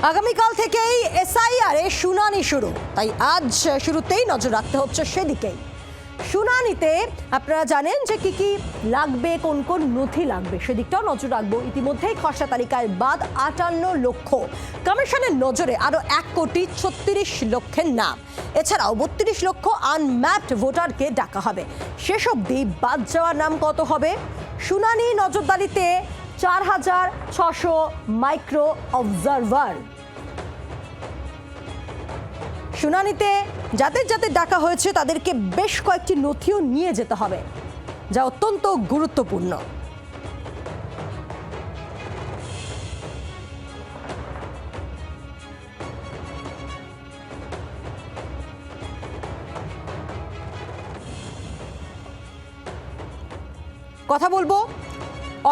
আগামীকাল থেকেই এসআইআর এর শুনানি শুরু, তাই আজ শুরুতেই নজর রাখতে হচ্ছে সেদিকেই। শুনানিতে আপনারা জানেন যে কি কি লাগবে, কোন কোন নথি লাগবে, সেদিকটাও নজর রাখবো। ইতিমধ্যেই খসড়া তালিকায় বাদ 58 লক্ষ, কমিশনের নজরে আরো 1,36,00,000 নাম। এছাড়াও 32 লক্ষ আনম্যাপড ভোটারকে ডাকা হবে। শেষ অবধি বাদ যাওয়ার নাম কত হবে? শুনানি নজরদারিতে 4,600 মাইক্রো অবজারভার। শুনানিতে যাদের যাদের ডাকা হয়েছে তাদেরকে বেশ কয়েকটি নথিও নিয়ে যেতে হবে, যা অত্যন্ত গুরুত্বপূর্ণ। কথা বলবো,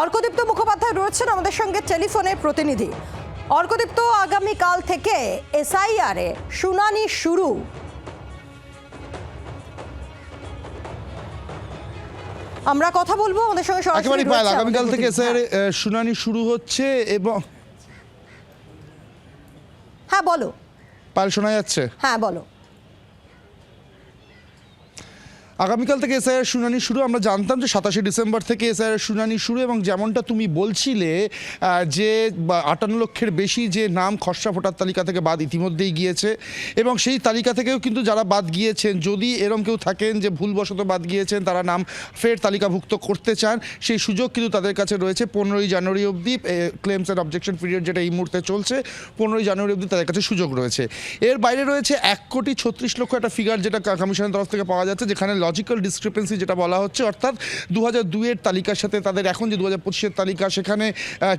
অর্কদীপ্ত মুখোপাধ্যায় রয়েছেন আমাদের সঙ্গে টেলিফোনে প্রতিনিধি। অর্কদীপ্ত, আগামীকাল থেকে এসআইআর এ শুনানি শুরু, আমরা কথা বলবো আমাদের সঙ্গে সরাসরি। আগামীকাল থেকে এসআইআর শুনানি শুরু হচ্ছে এবং হ্যাঁ বলো পাল, শোনা যাচ্ছে? হ্যাঁ বলো। আগামীকাল থেকে এসআইআর শুনানি শুরু। আমরা জানতাম যে 27শে ডিসেম্বর থেকে এসআইআর শুনানি শুরু, এবং যেমনটা তুমি বলছিলে যে 58 লক্ষের বেশি যে নাম খসড়া ভোটার তালিকা থেকে বাদ ইতিমধ্যেই গিয়েছে, এবং সেই তালিকা থেকেও কিন্তু যারা বাদ গিয়েছেন, যদি এরকম কেউ থাকেন যে ভুলবশত বাদ গিয়েছেন, তারা নাম ফের তালিকাভুক্ত করতে চান, সেই সুযোগ কিন্তু তাদের কাছে রয়েছে। 15ই জানুয়ারি অবধি ক্লেমস অ্যান্ড অবজেকশন পিরিয়ড যেটা এই মুহূর্তে চলছে, 15ই জানুয়ারি অবধি তাদের কাছে সুযোগ রয়েছে। এর বাইরে রয়েছে 1,36,00,000 একটা ফিগার যেটা কমিশনের তরফ থেকে পাওয়া যাচ্ছে, যেখানে লজিক্যাল ডিসক্রিপেন্সি যেটা বলা হচ্ছে, অর্থাৎ 2002-এর তালিকার সাথে তাদের এখন যে 2025-এর তালিকা, সেখানে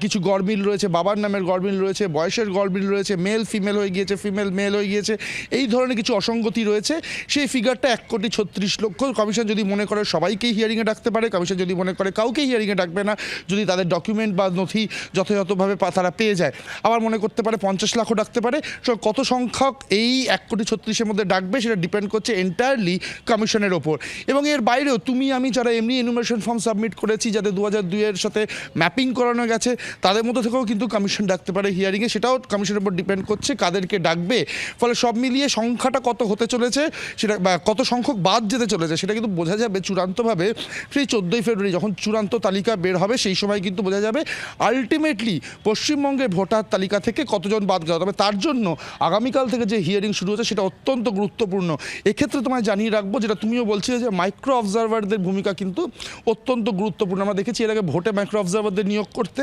কিছু গড়মিল রয়েছে, বাবার নামের গড়মিল রয়েছে, বয়সের গড়মিল রয়েছে, মেল ফিমেল হয়ে গিয়েছে, ফিমেল মেল হয়ে গিয়েছে, এই ধরনের কিছু অসঙ্গতি রয়েছে। সেই ফিগারটা 1,36,00,000। কমিশন যদি মনে করে সবাইকেই হিয়ারিংয়ে ডাকতে পারে, কমিশন যদি মনে করে কাউকে হিয়ারিংয়ে ডাকবে না, যদি তাদের ডকুমেন্ট বা নথি যথাযথভাবে তারা পেয়ে যায়, আবার মনে করতে পারে 50 লাখও ডাকতে পারে। কত সংখ্যক এই 1,36,00,000-এর মধ্যে ডাকবে সেটা ডিপেন্ড করছে এন্টায়ারলি কমিশনের ওপর। এবং এর বাইরেও তুমি আমি যারা এমনি এনুমারেশন ফর্ম সাবমিট করেছি, যাদের 2002-এর সাথে ম্যাপিং করানো গেছে, তাদের মধ্যে থেকেও কিন্তু কমিশন ডাকতে পারে হিয়ারিংয়ে। সেটাও কমিশনের উপর ডিপেন্ড করছে কাদেরকে ডাকবে। ফলে সব মিলিয়ে সংখ্যাটা কত হতে চলেছে সেটা, বা কত সংখ্যক বাদ যেতে চলেছে, সেটা কিন্তু বোঝা যাবে চূড়ান্তভাবে সেই 14ই ফেব্রুয়ারি যখন চূড়ান্ত তালিকা বের হবে, সেই সময় কিন্তু বোঝা যাবে আলটিমেটলি পশ্চিমবঙ্গের ভোটার তালিকা থেকে কতজন বাদ গেল। তবে তার জন্য আগামীকাল থেকে যে হিয়ারিং শুরু হচ্ছে সেটা অত্যন্ত গুরুত্বপূর্ণ। এক্ষেত্রে তোমায় জানিয়ে রাখবো, যেটা তুমিও বলছিলে যে মাইক্রো অবজারভারদের ভূমিকা কিন্তু অত্যন্ত গুরুত্বপূর্ণ। আমরা দেখেছি এর আগে ভোটে মাইক্রো অবজারভারদের নিয়োগ করতে,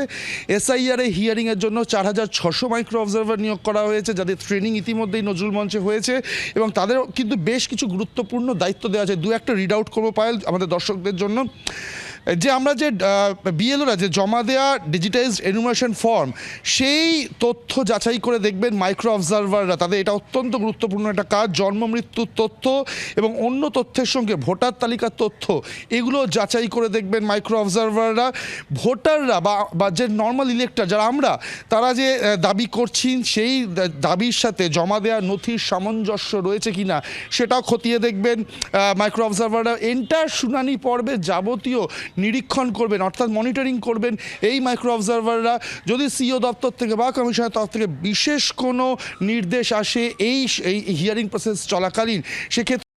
এসআইআর-এ হিয়ারিংয়ের জন্য 4,600 মাইক্রো অবজারভার নিয়োগ করা হয়েছে, যাদের ট্রেনিং ইতিমধ্যেই নজরুল মঞ্চে হয়েছে, এবং তাদের কিন্তু বেশ কিছু গুরুত্বপূর্ণ দায়িত্ব দেওয়া আছে। দু একটা রিড আউট করবো পায়েল আমাদের দর্শকদের জন্য। যে আমরা যে বিএলওরা যে জমা দেওয়া ডিজিটাইজড এনুমারেশন ফর্ম, সেই তথ্য যাচাই করে দেখবেন মাইক্রো অবজারভাররা। তাদের এটা অত্যন্ত গুরুত্বপূর্ণ একটা কাজ। জন্ম মৃত্যুর তথ্য এবং অন্য তথ্যের সঙ্গে ভোটার তালিকার তথ্য, এগুলো যাচাই করে দেখবেন মাইক্রো অবজারভাররা। ভোটাররা বা যে নর্মাল ইলেক্টর যারা আমরা, তারা যে দাবি করছেন, সেই দাবির সাথে জমা দেওয়া নথির সামঞ্জস্য রয়েছে কিনা সেটাও খতিয়ে দেখবেন মাইক্রো অবজারভাররা। এন্টার শুনানি পর্বে যাবতীয় নিরীক্ষণ করবেন, অর্থাৎ মনিটরিং করবেন এই মাইক্রো অবজারভাররা। যদি সিও দপ্তর থেকে বা কমিশনের তরফ থেকে বিশেষ কোনো নির্দেশ আসে এই হিয়ারিং প্রসেস চলাকালীন, সেক্ষেত্রে